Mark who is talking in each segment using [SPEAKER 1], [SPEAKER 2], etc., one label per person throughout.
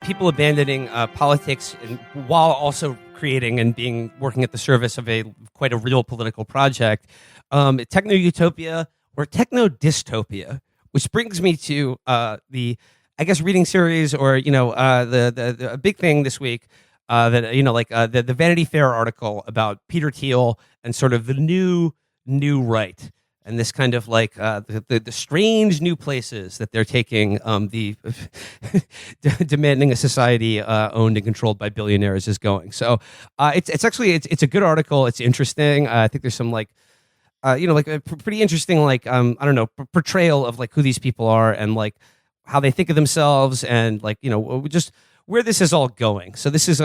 [SPEAKER 1] people abandoning politics and while also creating and working at the service of quite a real political project, techno utopia or techno dystopia, which brings me to the I guess reading series or the big thing this week that the Vanity Fair article about Peter Thiel and sort of the new right. And this kind of like the strange new places that they're taking the demanding a society owned and controlled by billionaires is going. So it's actually it's a good article. It's interesting. I think there's some like a pretty interesting like I don't know portrayal of like who these people are and like how they think of themselves and like just where this is all going. So this is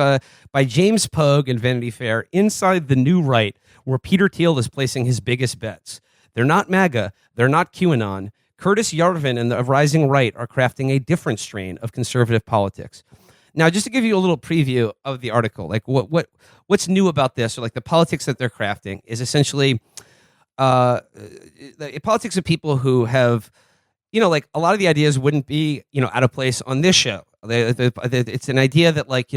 [SPEAKER 1] by James Pogue in Vanity Fair, Inside the New Right, where Peter Thiel is placing his biggest bets. They're not MAGA. They're not QAnon. Curtis Yarvin and the Rising Right are crafting a different strain of conservative politics. Now, just to give you a little preview of the article, like what's new about this, or like the politics that they're crafting, is essentially the politics of people who have, like a lot of the ideas wouldn't be, out of place on this show. It's an idea that like,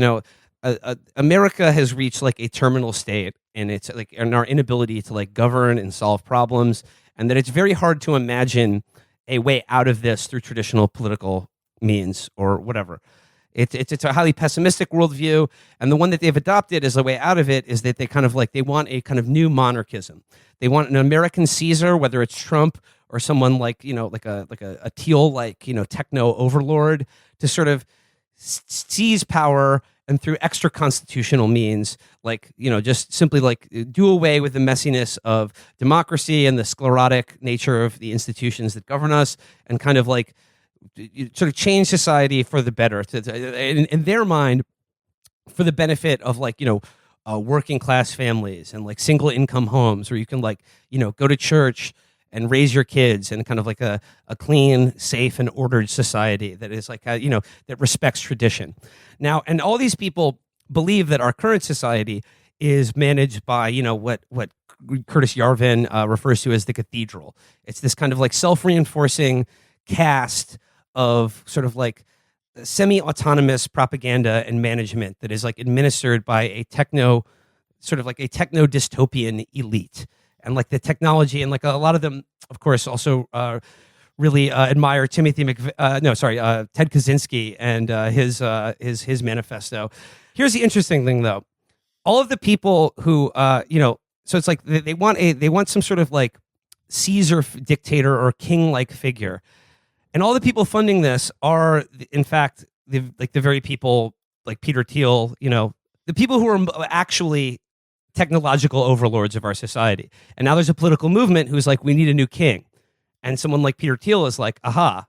[SPEAKER 1] America has reached like a terminal state, and it's like in our inability to like govern and solve problems, and that it's very hard to imagine a way out of this through traditional political means or whatever. It's a highly pessimistic worldview, and the one that they've adopted as a way out of it is that they kind of like they want a kind of new monarchism. They want an American Caesar, whether it's Trump or someone like like a Thiel like techno overlord, to sort of seize power and through extra constitutional means, like, just simply like do away with the messiness of democracy and the sclerotic nature of the institutions that govern us, and kind of like sort of change society for the better, in their mind, for the benefit of like, working class families and like single income homes where you can like, go to church and raise your kids and kind of like a clean, safe, and ordered society that is like, that respects tradition. Now, and all these people believe that our current society is managed by, what Curtis Yarvin refers to as the Cathedral. It's this kind of like self-reinforcing caste of sort of like semi-autonomous propaganda and management that is like administered by a techno dystopian elite. And like the technology, and like a lot of them, of course, also really admire Ted Kaczynski and his manifesto. Here's the interesting thing, though: all of the people who, so it's like they want some sort of like Caesar dictator or king-like figure, and all the people funding this are, in fact, the very people like Peter Thiel, the people who are actually technological overlords of our society. And now there's a political movement who's like, we need a new king. And someone like Peter Thiel is like, aha,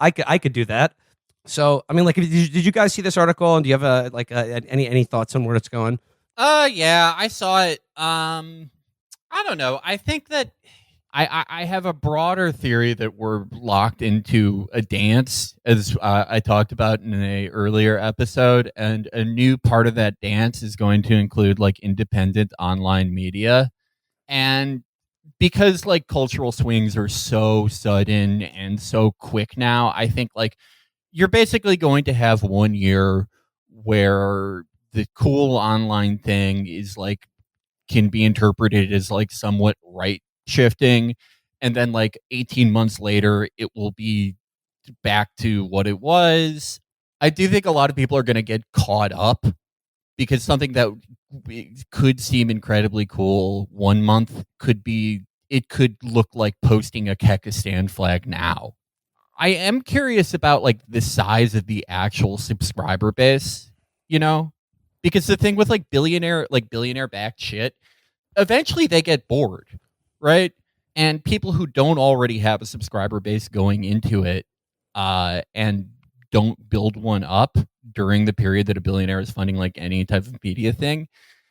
[SPEAKER 1] I could do that. So, I mean, like, did you guys see this article? And do you have any thoughts on where it's going?
[SPEAKER 2] Yeah, I saw it. I don't know. I think that I have a broader theory that we're locked into a dance, as I talked about in an earlier episode, and a new part of that dance is going to include like independent online media. And because like cultural swings are so sudden and so quick now, I think like you're basically going to have 1 year where the cool online thing is like can be interpreted as like somewhat right shifting, and then like 18 months later it will be back to what it was. I do think a lot of people are going to get caught up because something that could seem incredibly cool 1 month could look like posting a Kekistan flag now. I am curious about like the size of the actual subscriber base, because the thing with like billionaire backed shit, eventually they get bored, right? And people who don't already have a subscriber base going into it and don't build one up during the period that a billionaire is funding like any type of media thing,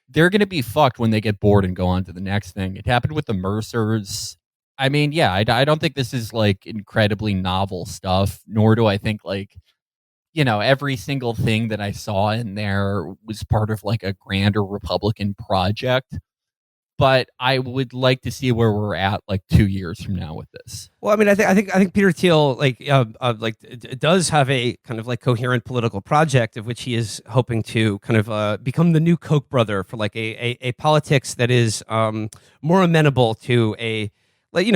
[SPEAKER 2] they're going to be fucked when they get bored and go on to the next thing. It happened with the Mercers. I mean, yeah, I don't think this is like incredibly novel stuff, nor do I think like, every single thing that I saw in there was part of like a grander Republican project. but I would like to see where we're at like 2 years from now with this.
[SPEAKER 1] Well, I mean, I think Peter Thiel does have a kind of like coherent political project of which he is hoping to kind of become the new Koch brother for like a politics that is more amenable to a like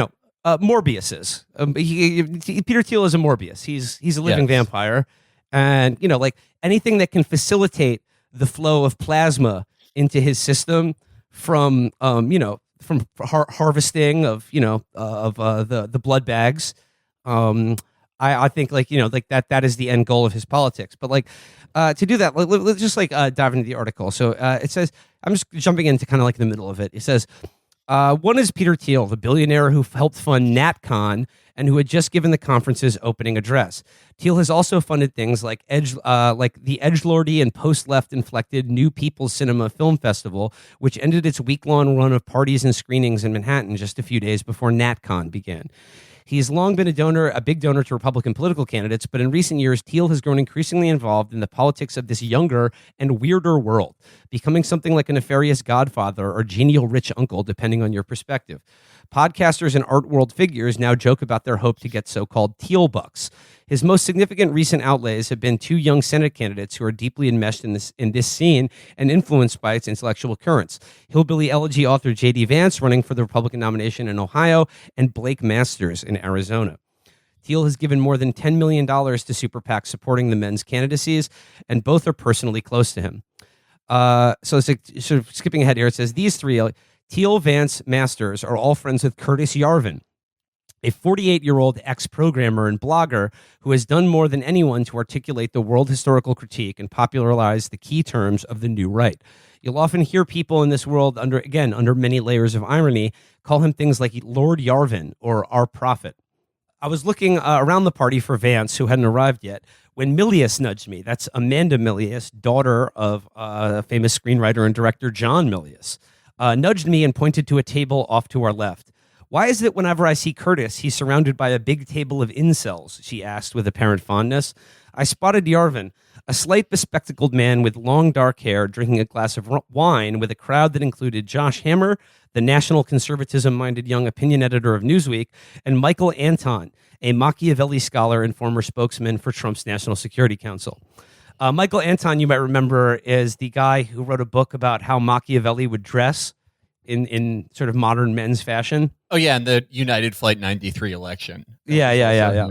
[SPEAKER 1] Morbius's. Peter Thiel is a Morbius. He's a living
[SPEAKER 2] Yes.
[SPEAKER 1] vampire, and like anything that can facilitate the flow of plasma into his system from harvesting of the blood bags. I think like that is the end goal of his politics. But like to do that, let's just dive into the article. So it says, I'm just jumping into kind of like the middle of it. It says, one is Peter Thiel, the billionaire who helped fund NatCon and who had just given the conference's opening address. Thiel has also funded things like the edgelordy and post-left inflected New People's Cinema Film Festival, which ended its week-long run of parties and screenings in Manhattan just a few days before NatCon began. He's long been a big donor to Republican political candidates, but in recent years, Thiel has grown increasingly involved in the politics of this younger and weirder world, becoming something like a nefarious godfather or genial rich uncle, depending on your perspective. Podcasters and art world figures now joke about their hope to get so-called Thiel bucks. His most significant recent outlays have been two young Senate candidates who are deeply enmeshed in this scene and influenced by its intellectual currents. Hillbilly Elegy author J.D. Vance, running for the Republican nomination in Ohio, and Blake Masters in Arizona. Thiel has given more than $10 million to super PACs supporting the men's candidacies, and both are personally close to him. So it's like, sort of skipping ahead here, it says these three, Thiel, Vance, Masters, are all friends with Curtis Yarvin, a 48-year-old ex-programmer and blogger who has done more than anyone to articulate the world historical critique and popularize the key terms of the new right. You'll often hear people in this world, under many layers of irony, call him things like Lord Yarvin or our prophet. I was looking around the party for Vance, who hadn't arrived yet, when Milius nudged me. That's Amanda Milius, daughter of famous screenwriter and director John Milius. Nudged me and pointed to a table off to our left. Why is it whenever I see Curtis, he's surrounded by a big table of incels? She asked with apparent fondness. I spotted Yarvin, a slight bespectacled man with long dark hair, drinking a glass of wine with a crowd that included Josh Hammer, the national conservatism-minded young opinion editor of Newsweek, and Michael Anton, a Machiavelli scholar and former spokesman for Trump's National Security Council. Michael Anton, you might remember, is the guy who wrote a book about how Machiavelli would dress in sort of modern men's fashion.
[SPEAKER 2] Oh yeah, and the United Flight 93 election.
[SPEAKER 1] Yeah.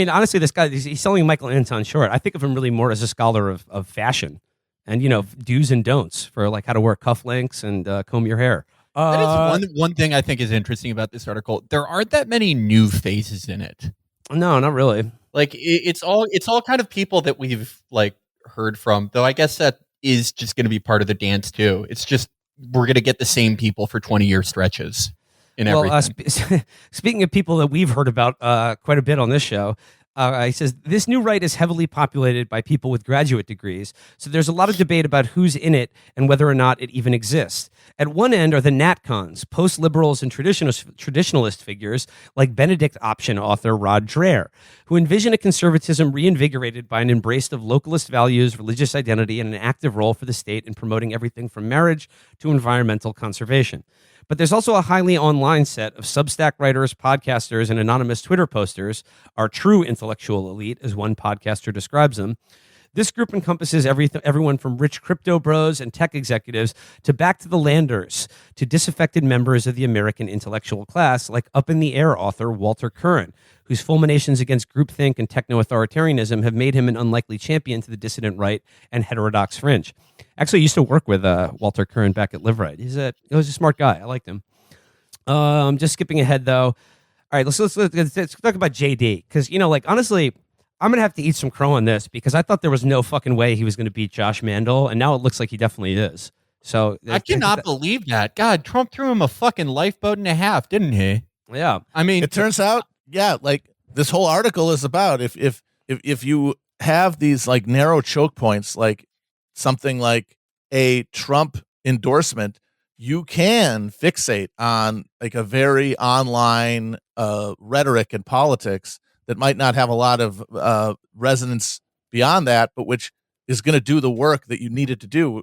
[SPEAKER 1] Honestly, this guy, he's selling Michael Anton short. I think of him really more as a scholar of fashion and, do's and don'ts for like how to wear cufflinks and comb your hair.
[SPEAKER 2] That is one thing I think is interesting about this article. There aren't that many new faces in it.
[SPEAKER 1] No, not really.
[SPEAKER 2] Like it's all kind of people that we've like heard from, though I guess that is just going to be part of the dance too. It's just we're going to get the same people for 20-year stretches in everything.
[SPEAKER 1] Speaking of people that we've heard about quite a bit on this show, he says, this new right is heavily populated by people with graduate degrees, so there's a lot of debate about who's in it and whether or not it even exists. At one end are the NatCons, post-liberals and traditionalist figures like Benedict Option author Rod Dreher, who envision a conservatism reinvigorated by an embrace of localist values, religious identity, and an active role for the state in promoting everything from marriage to environmental conservation. But there's also a highly online set of Substack writers, podcasters, and anonymous Twitter posters, our true intellectual elite, as one podcaster describes them. This group encompasses everyone from rich crypto bros and tech executives to back to the landers, to disaffected members of the American intellectual class, like Up in the Air author Walter Curran, whose fulminations against groupthink and techno-authoritarianism have made him an unlikely champion to the dissident right and heterodox fringe. Actually, I used to work with Walter Curran back at Live Right. He was a smart guy. I liked him. Just skipping ahead, though. All right, let's talk about JD, because, honestly, I'm going to have to eat some crow on this because I thought there was no fucking way he was going to beat Josh Mandel, and now it looks like he definitely is. So
[SPEAKER 2] I cannot believe that. God, Trump threw him a fucking lifeboat and a half, didn't he?
[SPEAKER 1] Yeah.
[SPEAKER 3] I mean, it turns out, like this whole article is about if you have these like narrow choke points, like something like a Trump endorsement, you can fixate on like a very online rhetoric and politics that might not have a lot of resonance beyond that, but which is going to do the work that you needed to do,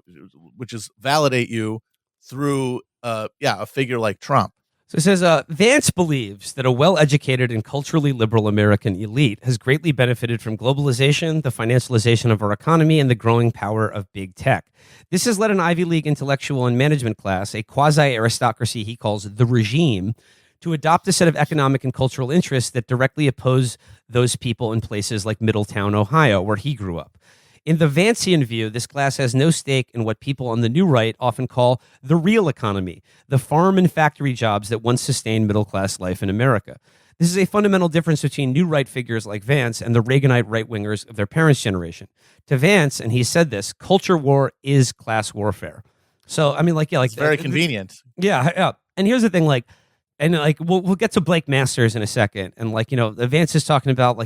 [SPEAKER 3] which is validate you through a figure like Trump.
[SPEAKER 1] So it says, Vance believes that a well-educated and culturally liberal American elite has greatly benefited from globalization, the financialization of our economy, and the growing power of big tech. This has led an Ivy League intellectual and management class, a quasi-aristocracy he calls the regime, to adopt a set of economic and cultural interests that directly oppose those people in places like Middletown, Ohio, where he grew up. In the Vancian view, this class has no stake in what people on the new right often call the real economy, the farm and factory jobs that once sustained middle-class life in America. This is a fundamental difference between new right figures like Vance and the Reaganite right-wingers of their parents' generation. To Vance, and he said this, culture war is class warfare. So, I mean,
[SPEAKER 3] it's very convenient.
[SPEAKER 1] Yeah. And here's the thing, we'll get to Blake Masters in a second, and the Vance is talking about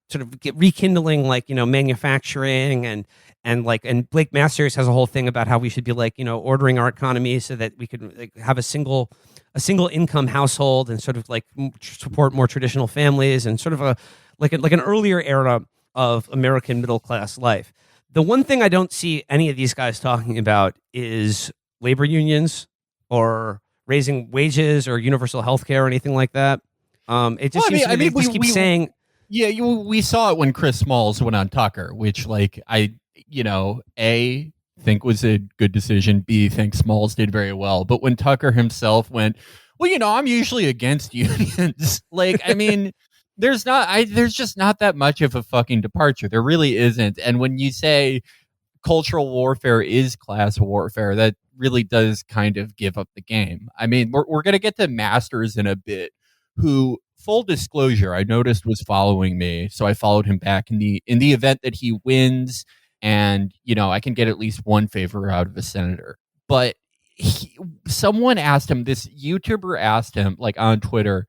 [SPEAKER 1] sort of rekindling manufacturing and Blake Masters has a whole thing about how we should be ordering our economy so that we could have a single income household and sort of support more traditional families and sort of an earlier era of American middle class life. The one thing I don't see any of these guys talking about is labor unions or raising wages or universal health care or anything like that. It just keeps saying.
[SPEAKER 2] Yeah, we saw it when Chris Smalls went on Tucker, which I think was a good decision. B, think Smalls did very well. But when Tucker himself went, I'm usually against unions. There's just not that much of a fucking departure. There really isn't. And when you say cultural warfare is class warfare, that really does kind of give up the game. I mean, we're going to get to Masters in a bit, who, full disclosure, I noticed was following me, so I followed him back in the event that he wins, and I can get at least one favor out of a senator. But someone asked him, this YouTuber asked him, on Twitter,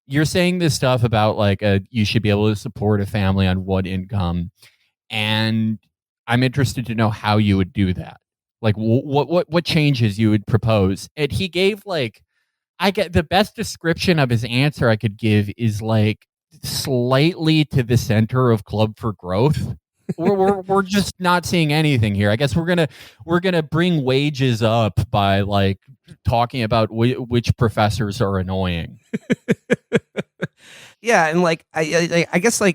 [SPEAKER 2] you're saying this stuff about you should be able to support a family on one income, and I'm interested to know how you would do that. What changes you would propose? And he gave I get the best description of his answer I could give is slightly to the center of Club for Growth. We're just not seeing anything here. I guess we're gonna bring wages up by talking about which professors are annoying.
[SPEAKER 1] Yeah, and I guess my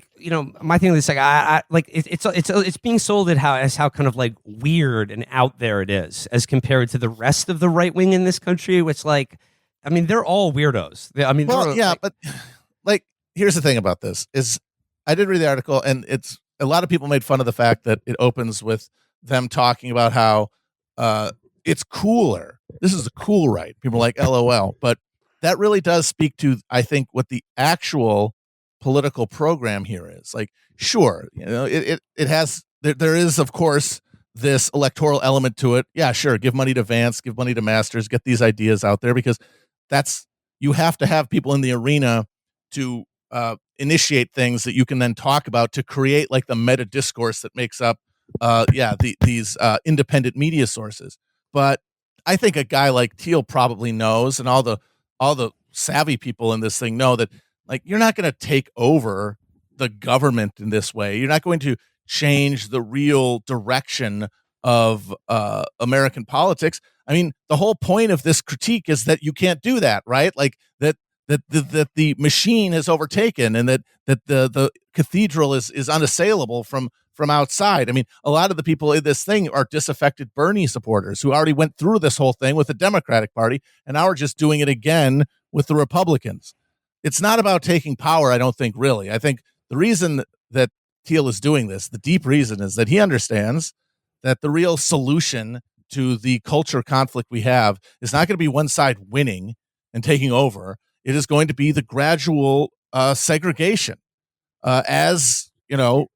[SPEAKER 1] thing is it's being sold as how kind of weird and out there it is as compared to the rest of the right wing in this country, which they're all weirdos.
[SPEAKER 3] But here's the thing about this is I did read the article, and it's a lot of people made fun of the fact that it opens with them talking about how it's cooler. This is a cool right. People are like, LOL. But that really does speak to, I think, what the actual political program here is. Sure, it has, there is, of course, this electoral element to it. Yeah, sure. Give money to Vance, give money to Masters, get these ideas out there, because you have to have people in the arena to initiate things that you can then talk about to create the meta discourse that makes up these independent media sources. But I think a guy like Thiel probably knows, and all the savvy people in this thing know that you're not going to take over the government in this way. You're not going to change the real direction of American politics. I mean, the whole point of this critique is that you can't do that, right? That the machine has overtaken, and that the cathedral is unassailable from outside. I mean, a lot of the people in this thing are disaffected Bernie supporters who already went through this whole thing with the Democratic Party, and now are just doing it again with the Republicans. It's not about taking power, I don't think, really. I think the reason that Thiel is doing this, the deep reason, is that he understands that the real solution to the culture conflict we have is not going to be one side winning and taking over. It is going to be the gradual segregation. You're going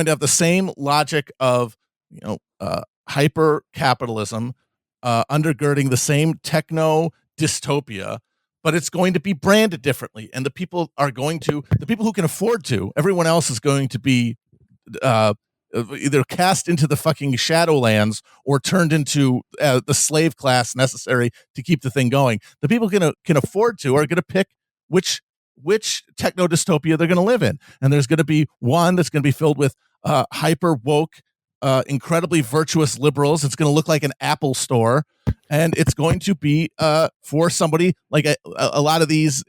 [SPEAKER 3] to have the same logic of hyper capitalism undergirding the same techno dystopia, but it's going to be branded differently, and the people who can afford to, everyone else is going to be either cast into the fucking Shadowlands or turned into the slave class necessary to keep the thing going. The people who can afford to are going to pick which techno dystopia they're going to live in, and there's going to be one that's going to be filled with hyper woke incredibly virtuous liberals. It's going to look like an Apple store, and it's going to be for somebody like a lot of these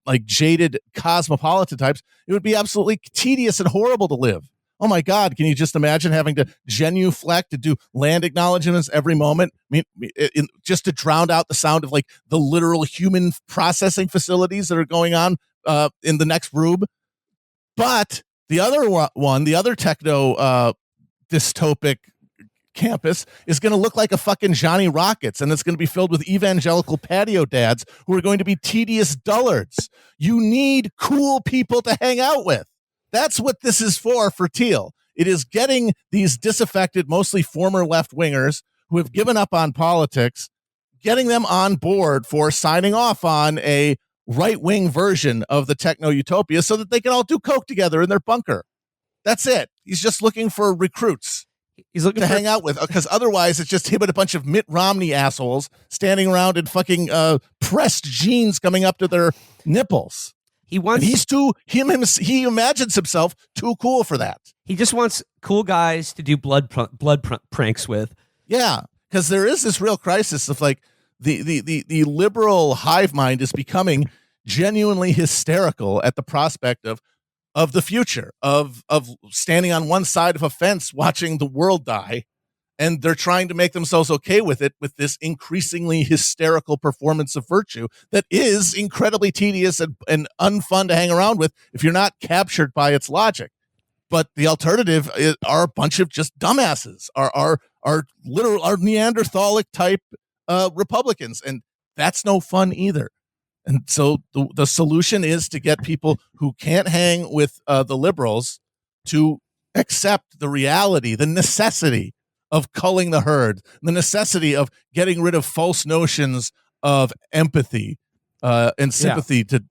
[SPEAKER 3] like jaded cosmopolitan types. It would be absolutely tedious and horrible to live. Oh my God, can you just imagine having to genuflect to do land acknowledgments every moment? I mean, just to drown out the sound of like the literal human processing facilities that are going on in the next room. But the other one, the other techno dystopic campus is going to look like a fucking Johnny Rockets, and it's going to be filled with evangelical patio dads who are going to be tedious dullards. You need cool people to hang out with. That's what this is for Thiel. It is getting these disaffected, mostly former left-wingers who have given up on politics, getting them on board for signing off on a right-wing version of the techno-utopia so that they can all do coke together in their bunker. That's it. He's just looking for recruits. He's looking to hang out with, because otherwise it's just him and a bunch of Mitt Romney assholes standing around in fucking pressed jeans coming up to their nipples. He imagines himself too cool for that.
[SPEAKER 1] He just wants cool guys to do blood pranks with.
[SPEAKER 3] Yeah, because there is this real crisis of like the liberal hive mind is becoming genuinely hysterical at the prospect of the future, of standing on one side of a fence watching the world die, and they're trying to make themselves okay with it, with this increasingly hysterical performance of virtue that is incredibly tedious and unfun to hang around with if you're not captured by its logic. But the alternative are a bunch of just dumbasses, are Neanderthalic type Republicans, and that's no fun either. And so the solution is to get people who can't hang with the liberals to accept the reality, the necessity of culling the herd, the necessity of getting rid of false notions of empathy and sympathy to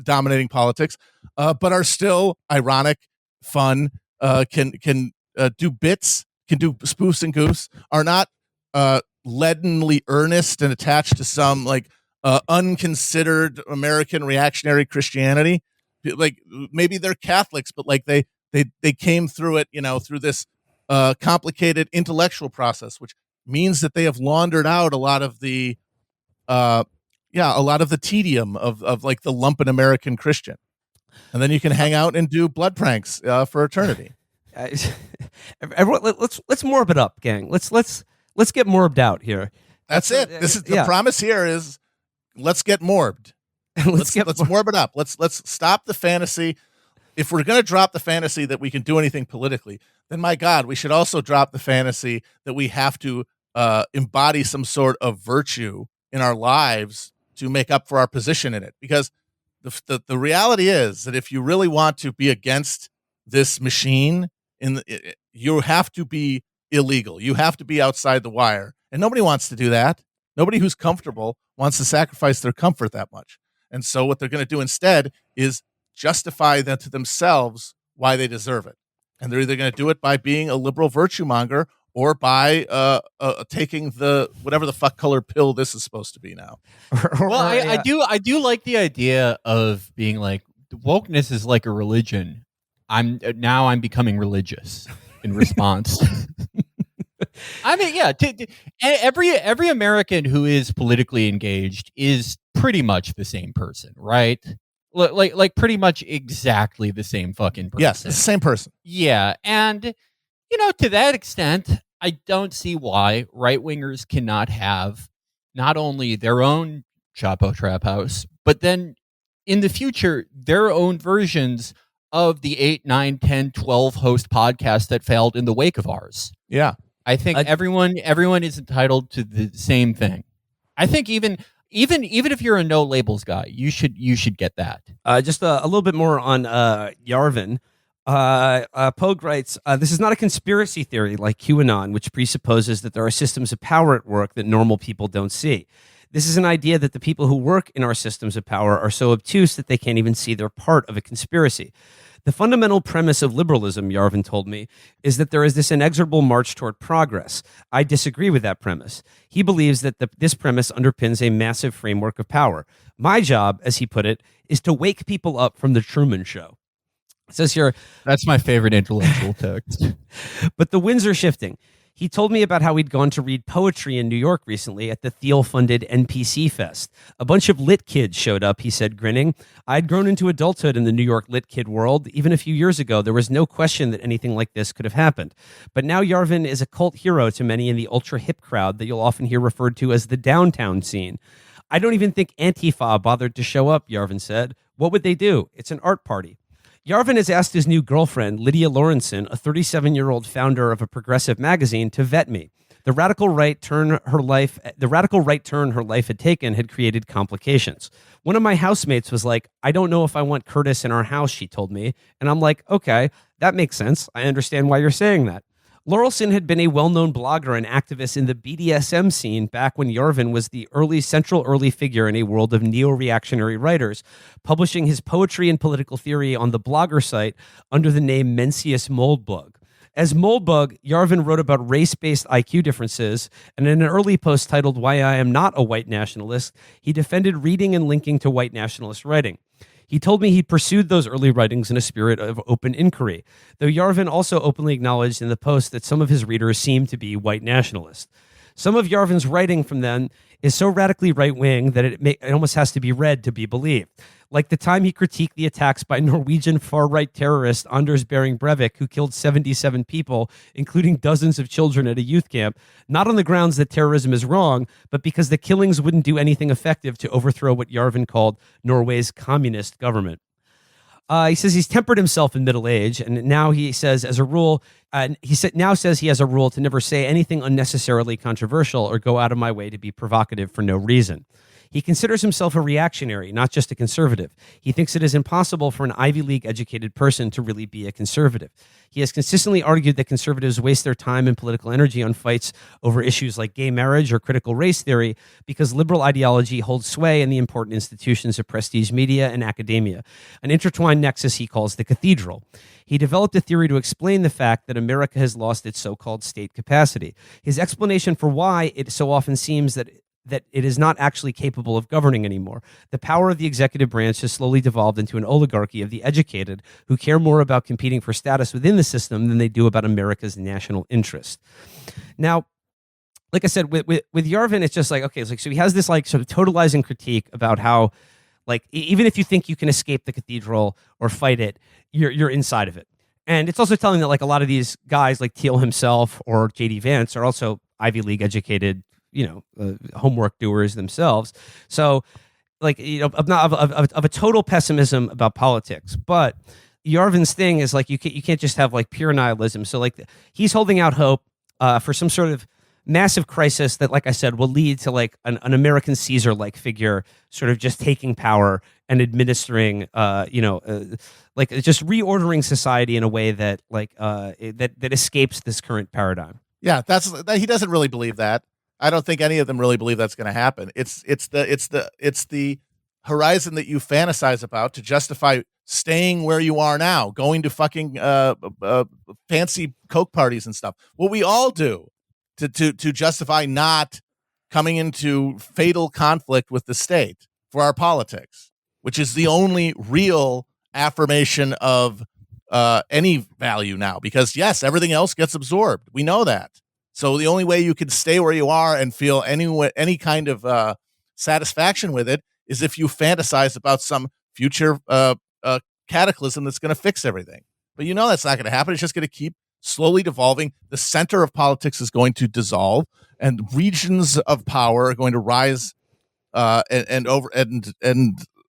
[SPEAKER 3] dominating politics, but are still ironic, fun, can do bits, can do spoofs and goofs, are not leadenly earnest and attached to some like unconsidered American reactionary Christianity. Like maybe they're Catholics, but like they came through it, through this complicated intellectual process, which means that they have laundered out a lot of the tedium of like the lumpen American Christian. And then you can hang out and do blood pranks for eternity.
[SPEAKER 1] Everyone, let's morb it up, gang. Let's get morbed out here.
[SPEAKER 3] That's it. This is the promise here is let's get morbed. let's morb it up. Let's stop the fantasy. If we're going to drop the fantasy that we can do anything politically, then my God, we should also drop the fantasy that we have to embody some sort of virtue in our lives to make up for our position in it. Because the reality is that if you really want to be against this machine, you have to be illegal. You have to be outside the wire. And nobody wants to do that. Nobody who's comfortable wants to sacrifice their comfort that much. And so what they're going to do instead is justify that to themselves why they deserve it. And they're either going to do it by being a liberal virtue monger or by taking the whatever the fuck color pill this is supposed to be now.
[SPEAKER 2] Well, I do like the idea of being like wokeness is like a religion. I'm becoming religious in response. I mean, yeah. Every American who is politically engaged is pretty much the same person, right? Like pretty much exactly the same fucking person.
[SPEAKER 3] Yes, it's the same person.
[SPEAKER 2] Yeah, and to that extent, I don't see why right-wingers cannot have not only their own Chapo Trap House, but then in the future, their own versions of the 8, 9, 10, 12 host podcast that failed in the wake of ours.
[SPEAKER 3] Yeah.
[SPEAKER 2] I think everyone is entitled to the same thing. I think even if you're a no labels guy, you should get that.
[SPEAKER 1] Just a little bit more on Yarvin. Pogue writes, this is not a conspiracy theory like QAnon, which presupposes that there are systems of power at work that normal people don't see. This is an idea that the people who work in our systems of power are so obtuse that they can't even see they're part of a conspiracy. The fundamental premise of liberalism, Yarvin told me, is that there is this inexorable march toward progress. I disagree with that premise. He believes that this premise underpins a massive framework of power. My job, as he put it, is to wake people up from the Truman Show. It says here,
[SPEAKER 2] That's my favorite intellectual text.
[SPEAKER 1] but the winds are shifting. He told me about how he'd gone to read poetry in New York recently at the Thiel-funded NPC Fest. A bunch of lit kids showed up, he said, grinning. I'd grown into adulthood in the New York lit kid world. Even a few years ago, there was no question that anything like this could have happened. But now Yarvin is a cult hero to many in the ultra-hip crowd that you'll often hear referred to as the downtown scene. I don't even think Antifa bothered to show up, Yarvin said. What would they do? It's an art party. Yarvin has asked his new girlfriend, Lydia Lawrenson, a 37-year-old founder of a progressive magazine, to vet me. The radical right turn her life had taken had created complications. One of my housemates was like, I don't know if I want Curtis in our house, she told me. And I'm like, okay, that makes sense. I understand why you're saying that. Lawrenson had been a well-known blogger and activist in the BDSM scene back when Yarvin was the central early figure in a world of neo-reactionary writers, publishing his poetry and political theory on the blogger site under the name Mencius Moldbug. As Moldbug, Yarvin wrote about race-based IQ differences, and in an early post titled Why I Am Not a White Nationalist, he defended reading and linking to white nationalist writing. He told me he'd pursued those early writings in a spirit of open inquiry, though Yarvin also openly acknowledged in the post that some of his readers seemed to be white nationalists. Some of Yarvin's writing from then is so radically right-wing that it almost has to be read to be believed. Like the time he critiqued the attacks by Norwegian far-right terrorist Anders Behring Breivik, who killed 77 people, including dozens of children at a youth camp, not on the grounds that terrorism is wrong, but because the killings wouldn't do anything effective to overthrow what Yarvin called Norway's communist government. He says he's tempered himself in middle age, and now he says, as a rule, says he has a rule to never say anything unnecessarily controversial or go out of my way to be provocative for no reason. He considers himself a reactionary, not just a conservative. He thinks it is impossible for an Ivy League educated person to really be a conservative. He has consistently argued that conservatives waste their time and political energy on fights over issues like gay marriage or critical race theory because liberal ideology holds sway in the important institutions of prestige media and academia, an intertwined nexus he calls the Cathedral. He developed a theory to explain the fact that America has lost its so-called state capacity. His explanation for why it so often seems that it is not actually capable of governing anymore. The power of the executive branch has slowly devolved into an oligarchy of the educated who care more about competing for status within the system than they do about America's national interest. Now, like I said, with Yarvin, it's just like, okay, it's like, so he has this like sort of totalizing critique about how, like, even if you think you can escape the cathedral or fight it, you're inside of it. And it's also telling that like a lot of these guys like Thiel himself or J.D. Vance are also Ivy League educated, homework doers themselves. So, like, of a total pessimism about politics. But Yarvin's thing is like you can't just have like pure nihilism. So, like, he's holding out hope for some sort of massive crisis that, like I said, will lead to like an American Caesar-like figure sort of just taking power and administering, like just reordering society in a way that like that escapes this current paradigm.
[SPEAKER 3] Yeah, he doesn't really believe that. I don't think any of them really believe that's going to happen. It's the horizon that you fantasize about to justify staying where you are now, going to fucking fancy Coke parties and stuff. What we all do to justify not coming into fatal conflict with the state for our politics, which is the only real affirmation of any value now. Because yes, everything else gets absorbed. We know that. So the only way you can stay where you are and feel any kind of satisfaction with it is if you fantasize about some future cataclysm that's going to fix everything. But that's not going to happen. It's just going to keep slowly devolving. The center of politics is going to dissolve, and regions of power are going to rise and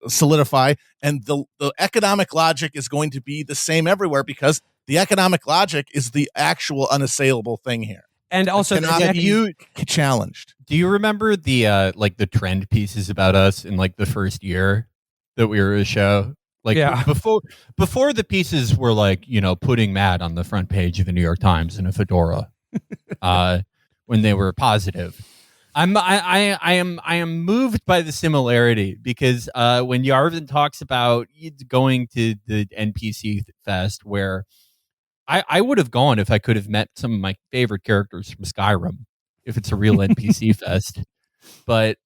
[SPEAKER 3] solidify. And the economic logic is going to be the same everywhere because the economic logic is the actual unassailable thing here.
[SPEAKER 1] And also,
[SPEAKER 3] you challenged.
[SPEAKER 2] Do you remember the like the trend pieces about us in like the first year that we were a show? Like before the pieces were like, putting Matt on the front page of the New York Times in a fedora, when they were positive. I am moved by the similarity because when Yarvin talks about going to the NPC Fest where I would have gone if I could have met some of my favorite characters from Skyrim, if it's a real NPC fest. But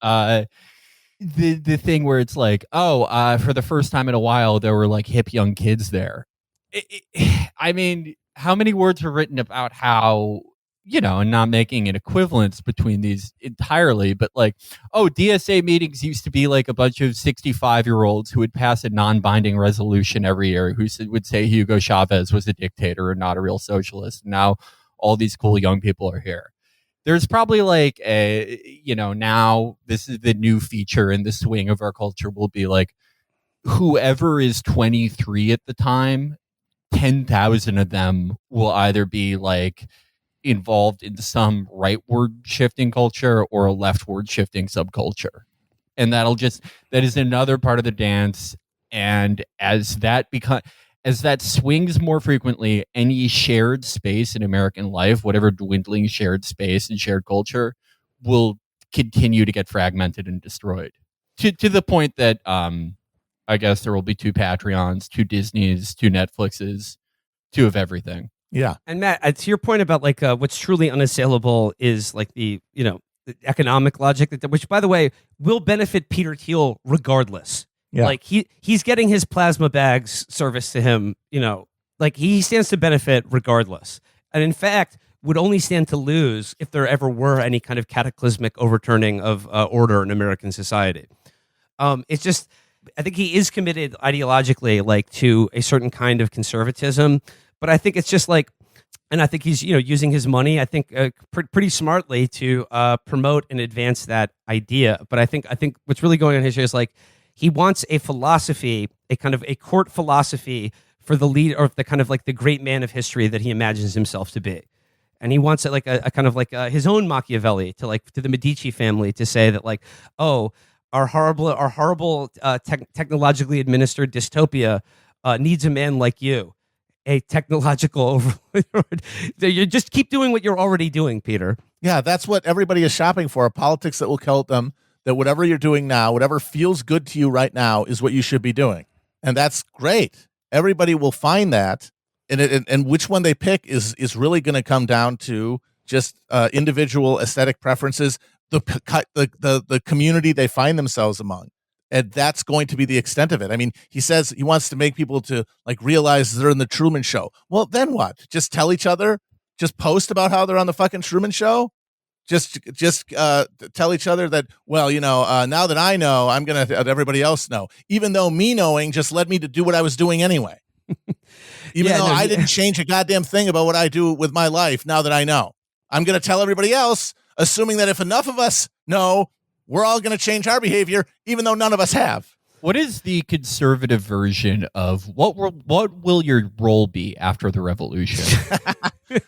[SPEAKER 2] the thing where it's like, for the first time in a while, there were like hip young kids there. I mean, how many words were written about how, and not making an equivalence between these entirely, but like, oh, DSA meetings used to be like a bunch of 65-year-olds who would pass a non-binding resolution every year who would say Hugo Chavez was a dictator and not a real socialist. Now all these cool young people are here. There's probably like now this is the new feature in the swing of our culture will be like, whoever is 23 at the time, 10,000 of them will either be like involved in some rightward shifting culture or a leftward shifting subculture. And that is another part of the dance. And as that swings more frequently, any shared space in American life, whatever dwindling shared space and shared culture, will continue to get fragmented and destroyed to the point that I guess there will be 2 Patreons, 2 Disneys, 2 Netflixes, 2 of everything.
[SPEAKER 3] Yeah.
[SPEAKER 1] And Matt, to your point about like what's truly unassailable is like the the economic logic which, by the way, will benefit Peter Thiel regardless.
[SPEAKER 3] Yeah.
[SPEAKER 1] Like he's getting his plasma bags serviced to him. Like he stands to benefit regardless, and in fact would only stand to lose if there ever were any kind of cataclysmic overturning of order in American society. It's just, I think he is committed ideologically, like to a certain kind of conservatism, but I think it's just like, and I think he's using his money, I think pretty smartly to promote and advance that idea. But I think what's really going on here is like he wants a philosophy, a kind of a court philosophy for the lead or the kind of like the great man of history that he imagines himself to be. And he wants it like a kind of like his own Machiavelli to the Medici family to say that like, oh, our horrible technologically administered dystopia needs a man like you, a technological overlord. You just keep doing what you're already doing, Peter.
[SPEAKER 3] Yeah, that's what everybody is shopping for, a politics that will kill them, that whatever you're doing now, whatever feels good to you right now is what you should be doing. And that's great. Everybody will find that. And which one they pick is really going to come down to just individual aesthetic preferences, the community they find themselves among. And that's going to be the extent of it. I mean, he says he wants to make people to like realize they're in the Truman Show. Well, then what? Just tell each other, just post about how they're on the fucking Truman Show. Just tell each other that, well, now that I know, I'm going to let everybody else know, even though me knowing just led me to do what I was doing anyway. I didn't change a goddamn thing about what I do with my life. Now that I know, I'm going to tell everybody else, assuming that if enough of us know, we're all going to change our behavior, even though none of us have.
[SPEAKER 2] What is the conservative version of what will your role be after the revolution?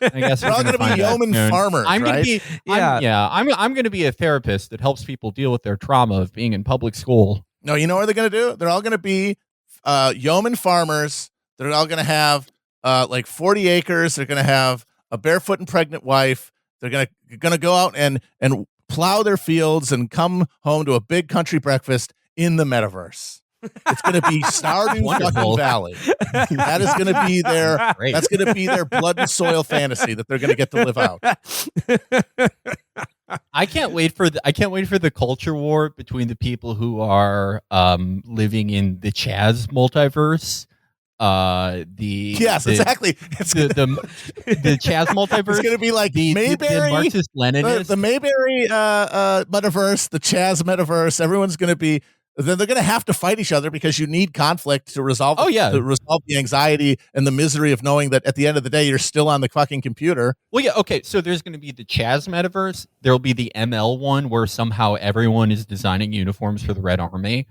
[SPEAKER 2] I guess
[SPEAKER 3] we're all going to be yeoman farmers.
[SPEAKER 2] I'm
[SPEAKER 3] right?
[SPEAKER 2] going to be, I'm going to be a therapist that helps people deal with their trauma of being in public school.
[SPEAKER 3] No, you know what they're going to do? They're all going to be yeoman farmers. They're all going to have like 40 acres. They're going to have a barefoot and pregnant wife. They're going to go out and plow their fields and come home to a big country breakfast in the metaverse. It's going to be Stardew fucking Valley. That is going to be their.
[SPEAKER 2] Great.
[SPEAKER 3] That's going to be their blood and soil fantasy that they're going to get to live out.
[SPEAKER 2] I can't wait for the culture war between the people who are living in the Chaz multiverse.
[SPEAKER 3] Exactly. It's
[SPEAKER 2] the Chaz multiverse.
[SPEAKER 3] It's going to be like
[SPEAKER 2] the Marxist Leninist,
[SPEAKER 3] the Mayberry metaverse, the Chaz metaverse. Everyone's going to be. Then they're going to have to fight each other because you need conflict to resolve. To resolve the anxiety and the misery of knowing that at the end of the day you're still on the fucking computer.
[SPEAKER 2] Well, yeah, okay. So there's going to be the Chaz metaverse. There'll be the ML one where somehow everyone is designing uniforms for the Red Army.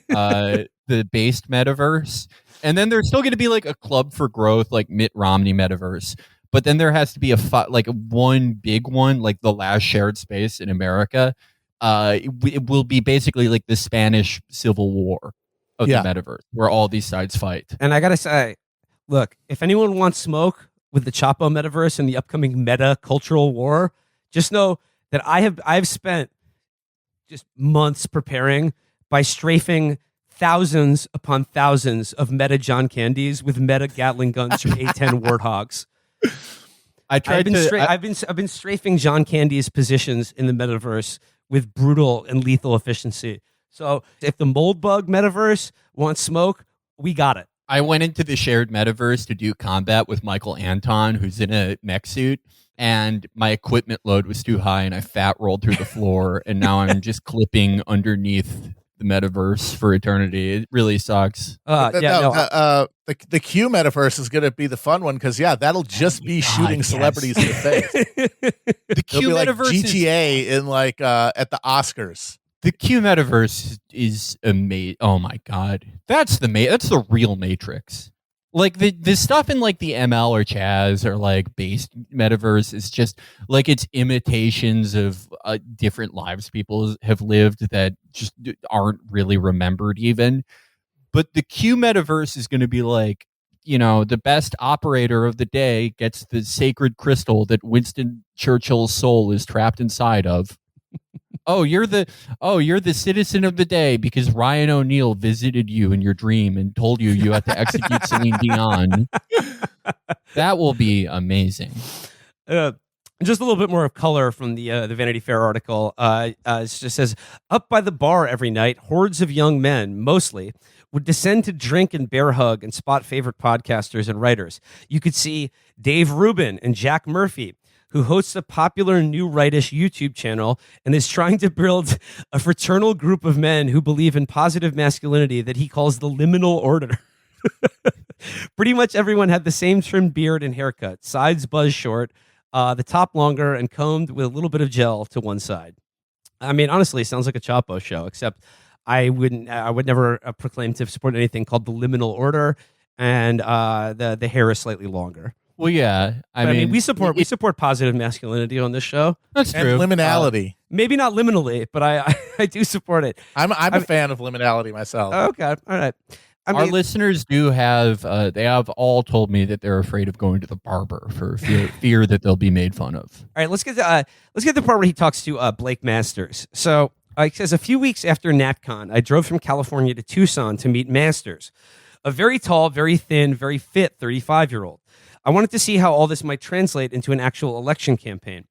[SPEAKER 2] The based metaverse. And then there's still going to be like a Club for Growth, like Mitt Romney metaverse. But then there has to be one big one, like the last shared space in America. It will be basically like the Spanish Civil War of the metaverse, where all these sides fight.
[SPEAKER 1] And I gotta say, look, if anyone wants smoke with the Chapo metaverse and the upcoming meta cultural war, just know that I've spent just months preparing by strafing thousands upon thousands of meta John Candies with meta Gatling guns from A10 Warthogs. I've been strafing John Candy's positions in the metaverse with brutal and lethal efficiency. So if the mold bug metaverse wants smoke, we got it.
[SPEAKER 2] I went into the shared metaverse to do combat with Michael Anton, who's in a mech suit, and my equipment load was too high, and I fat rolled through the floor, and now I'm just clipping underneath the metaverse for eternity. It really sucks.
[SPEAKER 3] The Q metaverse is going to be the fun one because that'll just be shooting celebrities in the face.
[SPEAKER 2] The Q metaverse
[SPEAKER 3] like GTA in like at the Oscars.
[SPEAKER 2] The Q metaverse is amazing. Oh my god, that's the real Matrix. Like the stuff in like the ML or Chaz or like base metaverse is just like it's imitations of different lives people have lived that just aren't really remembered even. But the Q metaverse is going to be like, the best operator of the day gets the sacred crystal that Winston Churchill's soul is trapped inside of. You're the citizen of the day because Ryan O'Neal visited you in your dream and told you had to execute Celine Dion. That will be amazing.
[SPEAKER 1] Just a little bit more of color from the Vanity Fair article. It just says, up by the bar every night, hordes of young men, mostly, would descend to drink and bear hug and spot favorite podcasters and writers. You could see Dave Rubin and Jack Murphy, who hosts a popular new rightish YouTube channel and is trying to build a fraternal group of men who believe in positive masculinity that he calls the liminal order. Pretty much everyone had the same trimmed beard and haircut, sides buzzed short, the top longer and combed with a little bit of gel to one side. I mean, honestly, it sounds like a Chapo show, except I would never proclaim to support anything called the liminal order, and the hair is slightly longer.
[SPEAKER 2] Well, yeah. I mean,
[SPEAKER 1] we support positive masculinity on this show.
[SPEAKER 2] That's true.
[SPEAKER 3] And liminality.
[SPEAKER 1] Maybe not liminally, but I do support it.
[SPEAKER 3] I'm a fan of liminality myself.
[SPEAKER 1] Okay, all right.
[SPEAKER 2] Our listeners do have. They have all told me that they're afraid of going to the barber for fear that they'll be made fun of.
[SPEAKER 1] All right, let's get the part where he talks to Blake Masters. So he says, a few weeks after NatCon, I drove from California to Tucson to meet Masters, a very tall, very thin, very fit 35-year-old. I wanted to see how all this might translate into an actual election campaign.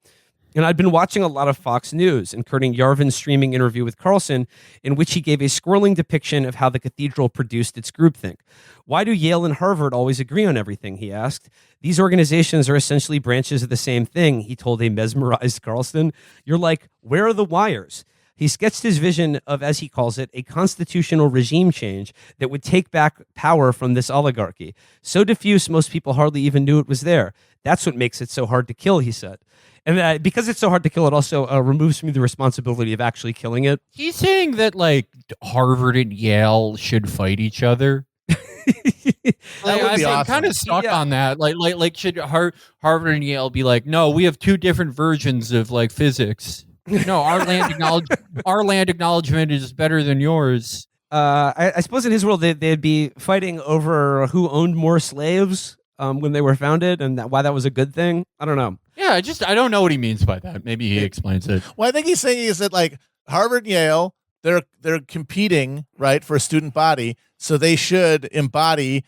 [SPEAKER 1] And I'd been watching a lot of Fox News, including Yarvin's streaming interview with Carlson, in which he gave a swirling depiction of how the Cathedral produced its groupthink. Why do Yale and Harvard always agree on everything, he asked. These organizations are essentially branches of the same thing, he told a mesmerized Carlson. You're like, where are the wires? He sketched his vision of, as he calls it, a constitutional regime change that would take back power from this oligarchy. So diffuse, most people hardly even knew it was there. That's what makes it so hard to kill, he said. And because it's so hard to kill, it also removes from me the responsibility of actually killing it.
[SPEAKER 2] He's saying that, like, Harvard and Yale should fight each other. I'm kind of stuck on that. Like, should Harvard and Yale be like, no, we have two different versions of, like, physics. No, our land acknowledgement is better than yours.
[SPEAKER 1] I suppose in his world they'd be fighting over who owned more slaves when they were founded, and why that was a good thing. I don't know.
[SPEAKER 2] Yeah, I don't know what he means by that. Maybe he explains it.
[SPEAKER 3] Well, I think he's saying is that like Harvard and Yale, they're competing, right, for a student body, so they should embody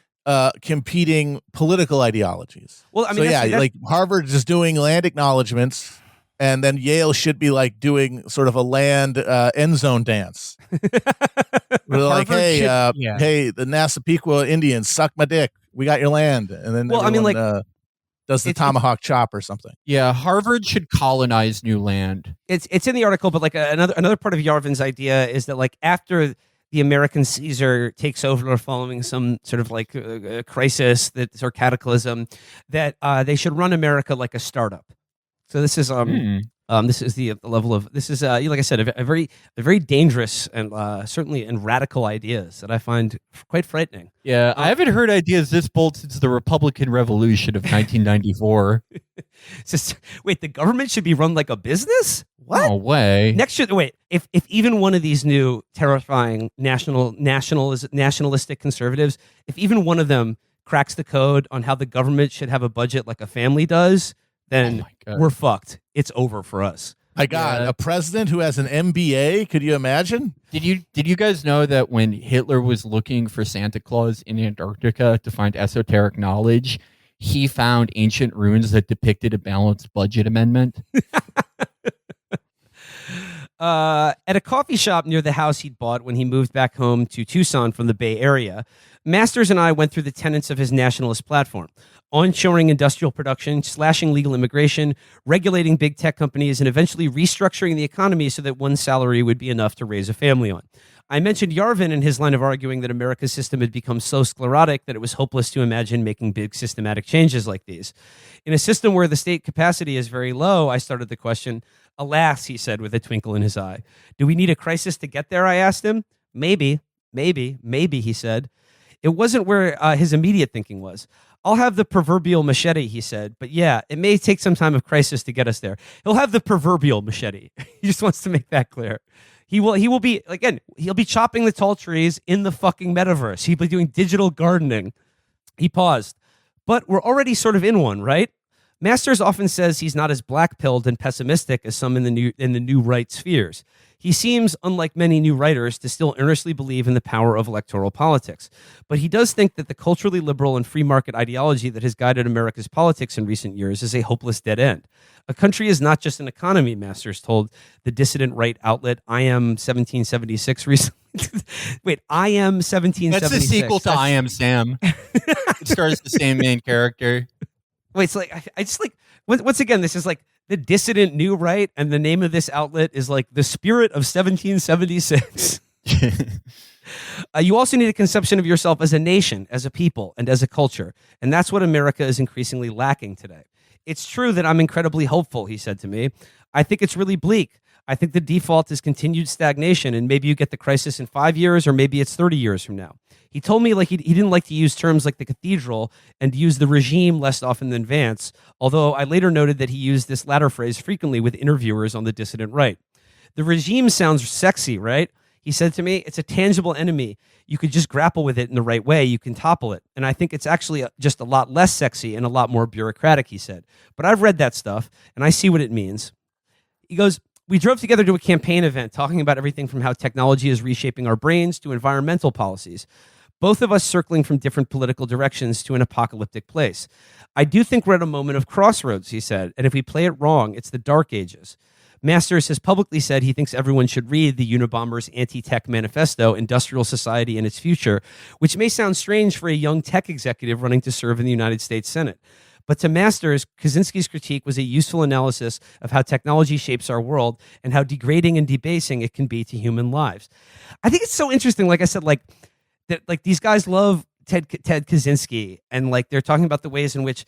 [SPEAKER 3] competing political ideologies.
[SPEAKER 1] Well, I mean,
[SPEAKER 3] like Harvard is doing land acknowledgements. And then Yale should be like doing sort of a land end zone dance. We're like, hey, the Nassapequa Indians, suck my dick. We got your land. And then does the tomahawk chop or something.
[SPEAKER 2] Yeah, Harvard should colonize new land.
[SPEAKER 1] It's in the article, but like another part of Yarvin's idea is that like after the American Caesar takes over following some sort of like crisis or cataclysm, that they should run America like a startup. So this is this is the level of like I said, a very dangerous and certainly and radical ideas that I find quite frightening.
[SPEAKER 2] Yeah, I haven't heard ideas this bold since the Republican Revolution of 1994.
[SPEAKER 1] Wait, the government should be run like a business? What?
[SPEAKER 2] No way.
[SPEAKER 1] If even one of these new terrifying nationalistic conservatives, if even one of them cracks the code on how the government should have a budget like a family does, then we're fucked. It's over for us.
[SPEAKER 3] My God, a president who has an MBA? Could you imagine?
[SPEAKER 2] Did you guys know that when Hitler was looking for Santa Claus in Antarctica to find esoteric knowledge, he found ancient runes that depicted a balanced budget amendment?
[SPEAKER 1] At a coffee shop near the house he'd bought when he moved back home to Tucson from the Bay Area, Masters and I went through the tenets of his nationalist platform: onshoring industrial production, slashing legal immigration, regulating big tech companies, and eventually restructuring the economy so that one salary would be enough to raise a family on. I mentioned Yarvin in his line of arguing that America's system had become so sclerotic that it was hopeless to imagine making big systematic changes like these. In a system where the state capacity is very low, I started the question. Alas, he said with a twinkle in his eye. Do we need a crisis to get there? I asked him. Maybe, he said. It wasn't where his immediate thinking was. I'll have the proverbial machete, he said. But yeah, it may take some time of crisis to get us there. He'll have the proverbial machete. He just wants to make that clear. He will be, again, he'll be chopping the tall trees in the fucking metaverse. He'll be doing digital gardening. He paused. But we're already sort of in one, right? Masters often says he's not as black-pilled and pessimistic as some in the new right spheres. He seems, unlike many new writers, to still earnestly believe in the power of electoral politics. But he does think that the culturally liberal and free market ideology that has guided America's politics in recent years is a hopeless dead end. A country is not just an economy, Masters told the dissident right outlet I Am 1776 recently. Wait, I Am 1776.
[SPEAKER 2] That's the sequel to I Am Sam. It stars the same main character.
[SPEAKER 1] Wait, so I just once again, this is like the dissident new right, and the name of this outlet is like the spirit of 1776. You also need a conception of yourself as a nation, as a people, and as a culture. And that's what America is increasingly lacking today. It's true that I'm incredibly hopeful, he said to me. I think it's really bleak. I think the default is continued stagnation, and maybe you get the crisis in 5 years, or maybe it's 30 years from now. He told me he didn't like to use terms like the Cathedral and use the regime less often than Vance, although I later noted that he used this latter phrase frequently with interviewers on the dissident right. The regime sounds sexy, right? He said to me, it's a tangible enemy. You could just grapple with it in the right way. You can topple it. And I think it's actually just a lot less sexy and a lot more bureaucratic, he said. But I've read that stuff, and I see what it means. He goes, we drove together to a campaign event talking about everything from how technology is reshaping our brains to environmental policies. Both of us circling from different political directions to an apocalyptic place. I do think we're at a moment of crossroads, he said, and if we play it wrong, it's the dark ages. Masters has publicly said he thinks everyone should read the Unabomber's anti-tech manifesto, Industrial Society and Its Future, which may sound strange for a young tech executive running to serve in the United States Senate. But to Masters, Kaczynski's critique was a useful analysis of how technology shapes our world and how degrading and debasing it can be to human lives. I think it's so interesting, like I said, that these guys love Ted Kaczynski, and they're talking about the ways in which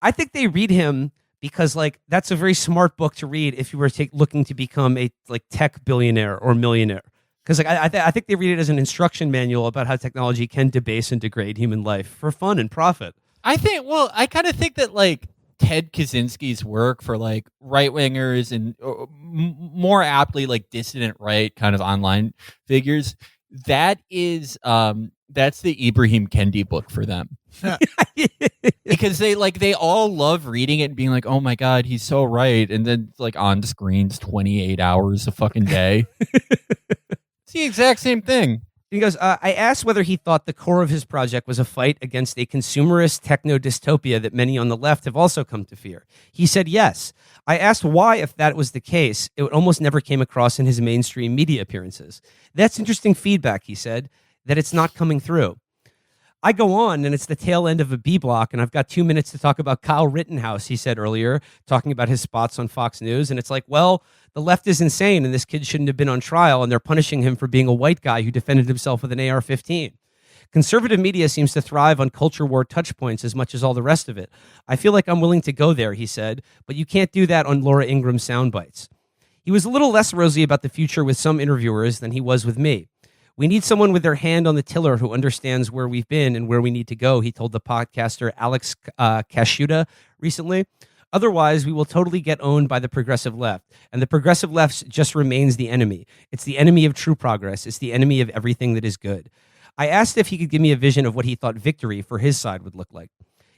[SPEAKER 1] I think they read him because that's a very smart book to read if you were looking to become a tech billionaire or millionaire. Because I think they read it as an instruction manual about how technology can debase and degrade human life for fun and profit.
[SPEAKER 2] I kind of think that Ted Kaczynski's work for right wingers and more aptly dissident right kind of online figures, that's the Ibrahim Kendi book for them. Because they all love reading it and being like, oh my God, he's so right. And then on screens 28 hours a fucking day. It's the exact same thing.
[SPEAKER 1] He goes, I asked whether he thought the core of his project was a fight against a consumerist techno-dystopia that many on the left have also come to fear. He said yes. I asked why, if that was the case, it almost never came across in his mainstream media appearances. That's interesting feedback, he said, that it's not coming through. I go on, and it's the tail end of a B block, and I've got 2 minutes to talk about Kyle Rittenhouse, he said earlier, talking about his spots on Fox News. And it's well, the left is insane, and this kid shouldn't have been on trial, and they're punishing him for being a white guy who defended himself with an AR-15. Conservative media seems to thrive on culture war touchpoints as much as all the rest of it. I feel like I'm willing to go there, he said, but you can't do that on Laura Ingram's sound bites. He was a little less rosy about the future with some interviewers than he was with me. We need someone with their hand on the tiller who understands where we've been and where we need to go, he told the podcaster Alex Kashuda recently. Otherwise, we will totally get owned by the progressive left. And the progressive left just remains the enemy. It's the enemy of true progress. It's the enemy of everything that is good. I asked if he could give me a vision of what he thought victory for his side would look like.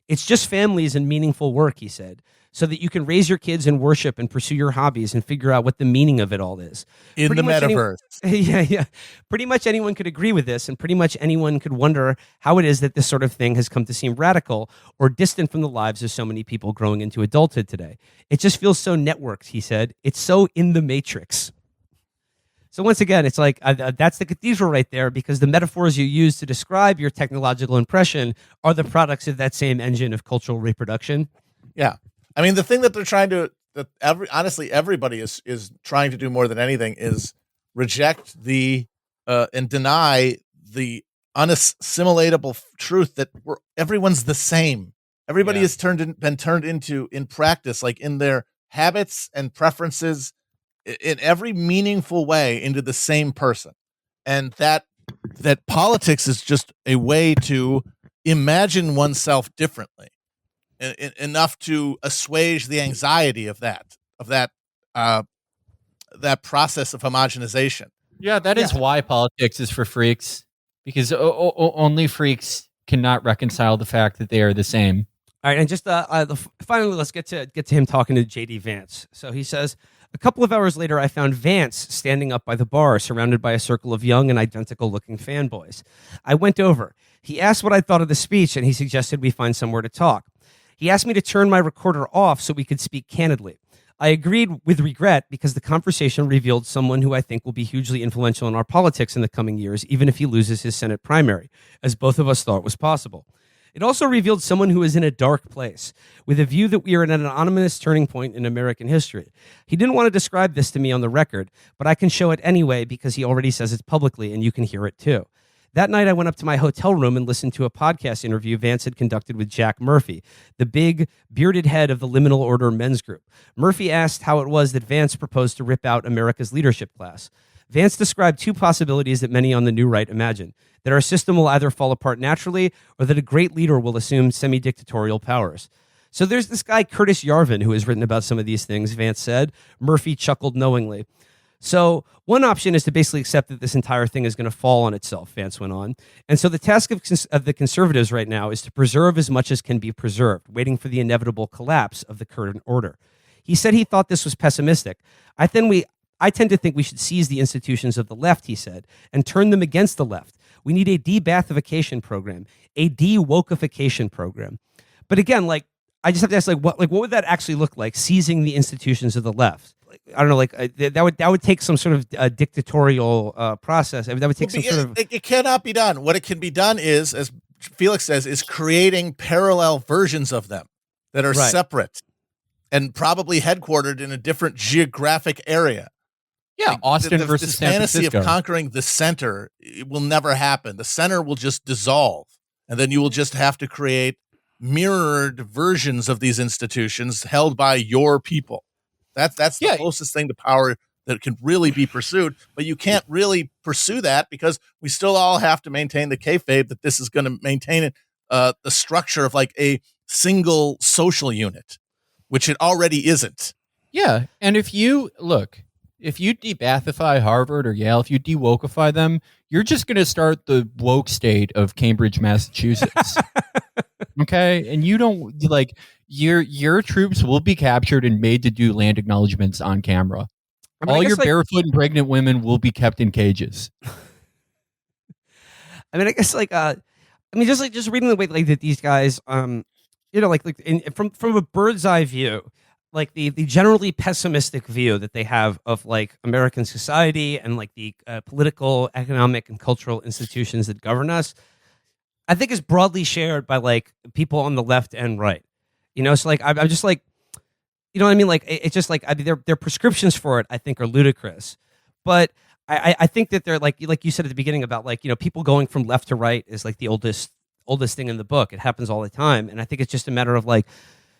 [SPEAKER 1] It's just families and meaningful work, he said, so that you can raise your kids and worship and pursue your hobbies and figure out what the meaning of it all is.
[SPEAKER 3] In the metaverse.
[SPEAKER 1] Yeah. Pretty much anyone could agree with this, and pretty much anyone could wonder how it is that this sort of thing has come to seem radical or distant from the lives of so many people growing into adulthood today. It just feels so networked, he said. It's so in the matrix. So once again, it's like that's the cathedral right there, because the metaphors you use to describe your technological impression are the products of that same engine of cultural reproduction.
[SPEAKER 3] Yeah. I mean, the thing that they're trying to, honestly, everybody is trying to do more than anything is reject and deny the unassimilatable truth that everyone's the same. Everybody has been turned into, in practice, like in their habits and preferences, in every meaningful way, into the same person. And that politics is just a way to imagine oneself differently, enough to assuage the anxiety of that process of homogenization.
[SPEAKER 2] Yeah, that is why politics is for freaks, because only freaks cannot reconcile the fact that they are the same.
[SPEAKER 1] All right, and just finally, let's get to him talking to J.D. Vance. So he says, a couple of hours later, I found Vance standing up by the bar, surrounded by a circle of young and identical-looking fanboys. I went over. He asked what I thought of the speech, and he suggested we find somewhere to talk. He asked me to turn my recorder off so we could speak candidly. I agreed with regret, because the conversation revealed someone who I think will be hugely influential in our politics in the coming years, even if he loses his Senate primary, as both of us thought was possible. It also revealed someone who is in a dark place, with a view that we are at an ominous turning point in American history. He didn't want to describe this to me on the record, but I can show it anyway because he already says it publicly, and you can hear it too. That night, I went up to my hotel room and listened to a podcast interview Vance had conducted with Jack Murphy, the big, bearded head of the Liminal Order men's group. Murphy asked how it was that Vance proposed to rip out America's leadership class. Vance described two possibilities that many on the new right imagine: that our system will either fall apart naturally, or that a great leader will assume semi-dictatorial powers. So there's this guy, Curtis Yarvin, who has written about some of these things, Vance said. Murphy chuckled knowingly. So one option is to basically accept that this entire thing is going to fall on itself, Vance went on. And so the task of the conservatives right now is to preserve as much as can be preserved, waiting for the inevitable collapse of the current order. He said he thought this was pessimistic. I tend to think we should seize the institutions of the left, he said, and turn them against the left. We need a de-Bathification program, a de-wokeification program. But again, like, I just have to ask, what would that actually look like? Seizing the institutions of the left? I don't know. That would take some sort of dictatorial process. I mean, that would take
[SPEAKER 3] It cannot be done. What it can be done is, as Felix says, is creating parallel versions of them that are separate and probably headquartered in a different geographic area.
[SPEAKER 2] Yeah,
[SPEAKER 3] like
[SPEAKER 2] Austin versus
[SPEAKER 3] this
[SPEAKER 2] San
[SPEAKER 3] fantasy
[SPEAKER 2] Francisco.
[SPEAKER 3] of conquering the center, it will never happen. The center will just dissolve, and then you will just have to create mirrored versions of these institutions held by your people. That's the closest thing to power that can really be pursued. But you can't really pursue that because we still all have to maintain the kayfabe that this is going to maintain the structure of like a single social unit, which it already isn't.
[SPEAKER 2] Yeah, and if you de-Bathify Harvard or Yale, if you de-wokify them, you're just going to start the woke state of Cambridge, Massachusetts. Okay, and you don't like your troops will be captured and made to do land acknowledgments on camera. I mean, all your barefoot and pregnant women will be kept in cages.
[SPEAKER 1] I mean, I guess just reading the way like that these guys, from a bird's eye view, like the generally pessimistic view that they have of like American society and like the political, economic, and cultural institutions that govern us, I think is broadly shared by like people on the left and right. So like I'm just like, you know what I mean? Like it's just like their prescriptions for it, I think, are ludicrous. But I think that they're like you said at the beginning about like people going from left to right is like the oldest thing in the book. It happens all the time, and I think it's just a matter of like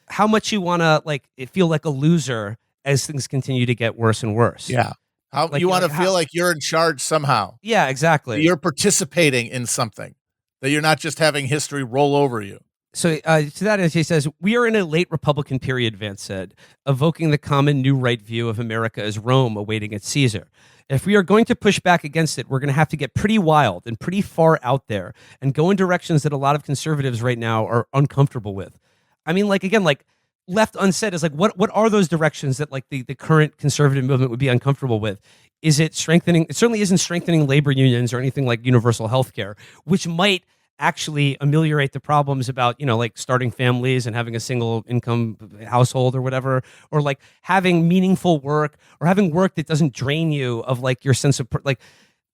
[SPEAKER 1] how much you want to like feel like a loser as things continue to get worse and worse.
[SPEAKER 3] Yeah. How you want to feel like you're in charge somehow.
[SPEAKER 1] Yeah, exactly.
[SPEAKER 3] You're participating in something, that you're not just having history roll over you.
[SPEAKER 1] So to that end, he says, we are in a late Republican period, Vance said, evoking the common new right view of America as Rome awaiting its Caesar. If we are going to push back against it, we're going to have to get pretty wild and pretty far out there and go in directions that a lot of conservatives right now are uncomfortable with. I mean, like, again, like left unsaid is like, what are those directions that like the current conservative movement would be uncomfortable with? Is it strengthening? It certainly isn't strengthening labor unions or anything like universal health care, which might actually ameliorate the problems about, like starting families and having a single income household or whatever, or like having meaningful work or having work that doesn't drain you of like your sense of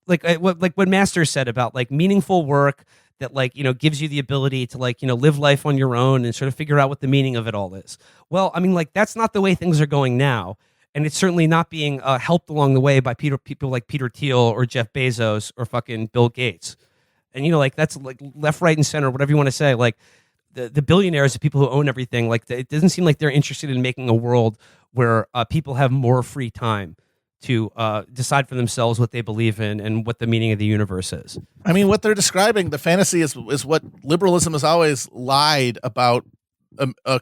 [SPEAKER 1] what Master said about like meaningful work that like gives you the ability to like live life on your own and sort of figure out what the meaning of it all is. Well, I mean, like that's not the way things are going now, and it's certainly not being helped along the way by people like Peter Thiel or Jeff Bezos or fucking Bill Gates. And like that's like left, right, and center, whatever you want to say. Like the billionaires, the people who own everything, like it doesn't seem like they're interested in making a world where people have more free time to decide for themselves what they believe in and what the meaning of the universe is.
[SPEAKER 3] I mean, what they're describing, the fantasy is what liberalism has always lied about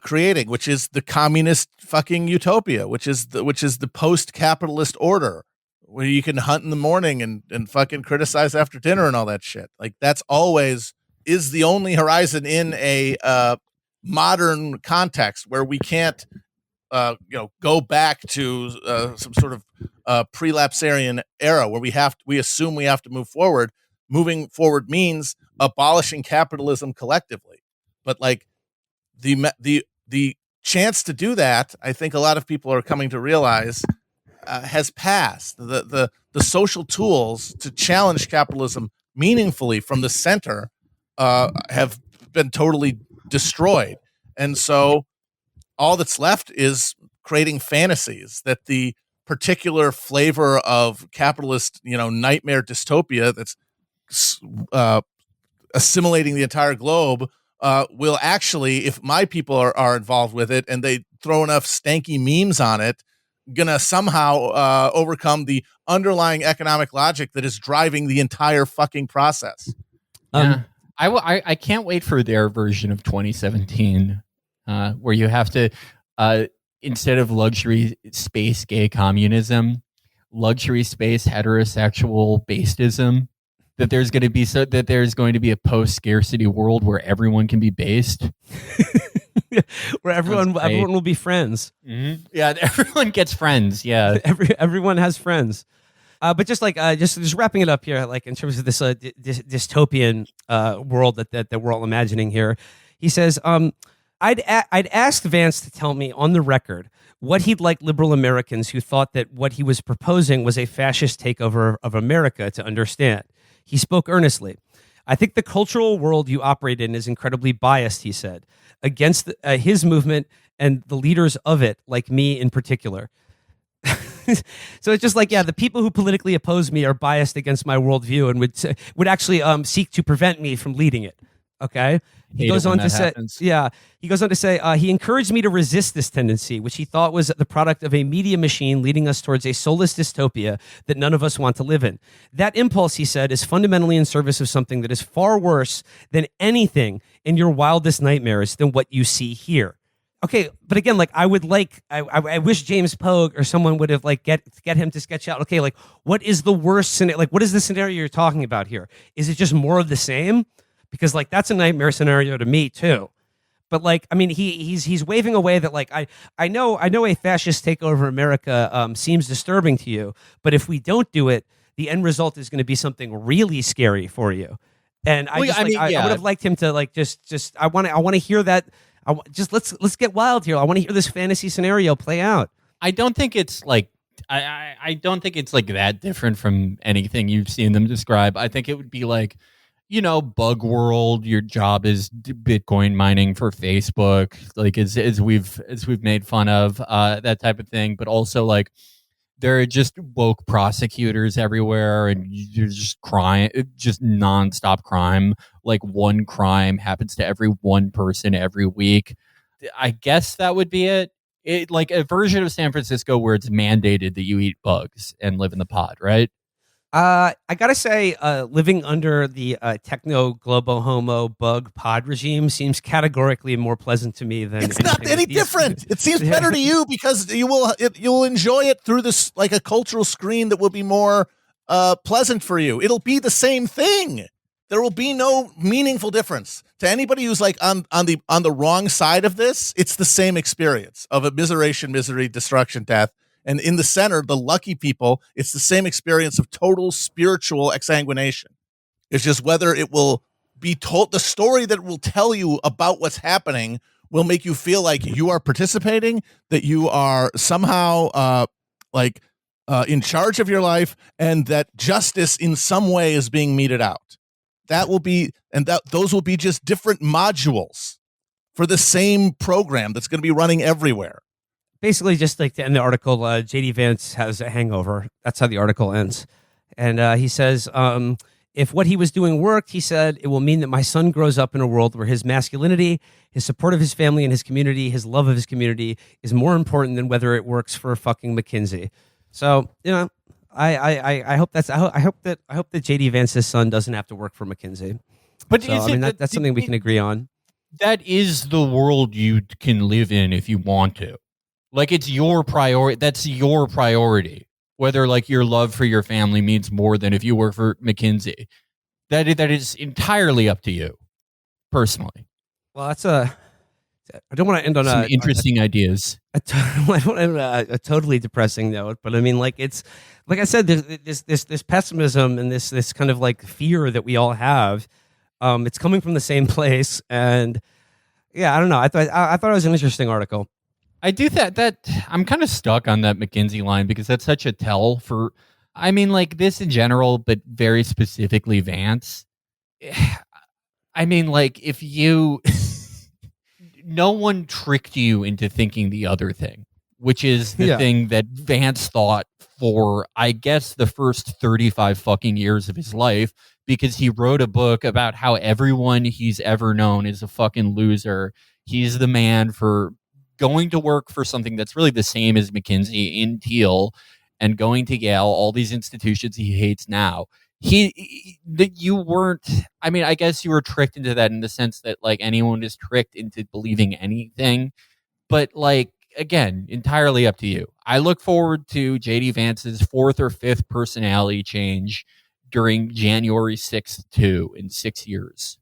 [SPEAKER 3] creating, which is the communist fucking utopia, which is the post-capitalist order, where you can hunt in the morning and fucking criticize after dinner and all that shit. Like that's always is the only horizon in a modern context where we can't go back to some sort of prelapsarian era where we assume we have to move forward. Moving forward means abolishing capitalism collectively, but like the chance to do that, I think a lot of people are coming to realize has passed. The social tools to challenge capitalism meaningfully from the center have been totally destroyed, and so all that's left is creating fantasies that the particular flavor of capitalist, nightmare dystopia that's assimilating the entire globe will actually, if my people are involved with it and they throw enough stanky memes on it, gonna somehow overcome the underlying economic logic that is driving the entire fucking process.
[SPEAKER 2] Yeah. I can't wait for their version of 2017, where you have to, instead of luxury space gay communism, luxury space heterosexual basedism. That there's going to be a post-scarcity world where everyone can be based,
[SPEAKER 1] where everyone will be friends.
[SPEAKER 2] Mm-hmm. Yeah, everyone gets friends. Yeah,
[SPEAKER 1] everyone has friends. But just wrapping it up here, like in terms of this dystopian world that we're all imagining here, he says, I'd asked Vance to tell me on the record what he'd like liberal Americans who thought that what he was proposing was a fascist takeover of America to understand. He spoke earnestly. I think the cultural world you operate in is incredibly biased, he said, against his movement and the leaders of it, like me in particular. So it's just like, yeah, the people who politically oppose me are biased against my worldview and would actually seek to prevent me from leading it. Okay. He goes on to say, he encouraged me to resist this tendency, which he thought was the product of a media machine leading us towards a soulless dystopia that none of us want to live in. That impulse, he said, is fundamentally in service of something that is far worse than anything in your wildest nightmares than what you see here. Okay, but again, like I wish James Pogue or someone would have like get him to sketch out. Okay, like what is the worst scenario? Like what is the scenario you're talking about here? Is it just more of the same? Because like that's a nightmare scenario to me too. But like I mean, he's waving away that like I know a fascist takeover America seems disturbing to you, but if we don't do it, the end result is going to be something really scary for you. And I would have liked him to like just I want to hear that. Let's get wild here. I want to hear this fantasy scenario play out.
[SPEAKER 2] I don't think it's like I don't think it's like that different from anything you've seen them describe. I think it would be like, bug world. Your job is Bitcoin mining for Facebook, like as we've made fun of that type of thing. But also like there are just woke prosecutors everywhere, and there's just crime, just nonstop crime. Like one crime happens to every one person every week. I guess that would be it. It like a version of San Francisco where it's mandated that you eat bugs and live in the pod, right?
[SPEAKER 1] I gotta say, living under the techno globo homo bug pod regime seems categorically more pleasant to me than
[SPEAKER 3] it's not any different. It seems better to you because you'll enjoy it through this like a cultural screen that will be more pleasant for you. It'll be the same thing. There will be no meaningful difference to anybody who's like on the wrong side of this. It's the same experience of immiseration, misery, destruction, death. And in the center, the lucky people, it's the same experience of total spiritual exsanguination. It's just whether it will be told, the story that will tell you about what's happening will make you feel like you are participating, that you are somehow in charge of your life, and that justice in some way is being meted out. That will be, and that those will be just different modules for the same program that's going to be running everywhere.
[SPEAKER 1] Basically, just like to end the article, JD Vance has a hangover. That's how the article ends. And he says, if what he was doing worked, he said, it will mean that my son grows up in a world where his masculinity, his support of his family and his community, his love of his community is more important than whether it works for fucking McKinsey. So, you know, I hope that JD Vance's son doesn't have to work for McKinsey.
[SPEAKER 2] But
[SPEAKER 1] so, that's something we can agree on.
[SPEAKER 2] That is the world you can live in if you want to. Like, it's your priority. That's your priority. Whether like your love for your family means more than if you work for McKinsey. That is entirely up to you, personally.
[SPEAKER 1] Well, I don't want to end on
[SPEAKER 2] some interesting ideas.
[SPEAKER 1] I don't want to end on a totally depressing note, but I mean, like, it's like I said, there's this pessimism and this kind of like fear that we all have. It's coming from the same place, and yeah, I don't know. I thought it was an interesting article.
[SPEAKER 2] I do that I'm kind of stuck on that McKinsey line because that's such a tell for, I mean, like this in general, but very specifically Vance. I mean, like if you, no one tricked you into thinking the other thing, which is the thing that Vance thought for, I guess, the first 35 fucking years of his life, because he wrote a book about how everyone he's ever known is a fucking loser. He's the man for going to work for something that's really the same as McKinsey in Thiel and going to Yale, all these institutions he hates now. You weren't, I mean, I guess you were tricked into that in the sense that like anyone is tricked into believing anything, but like, again, entirely up to you. I look forward to JD Vance's 4th or 5th personality change during January 6th too in 6 years.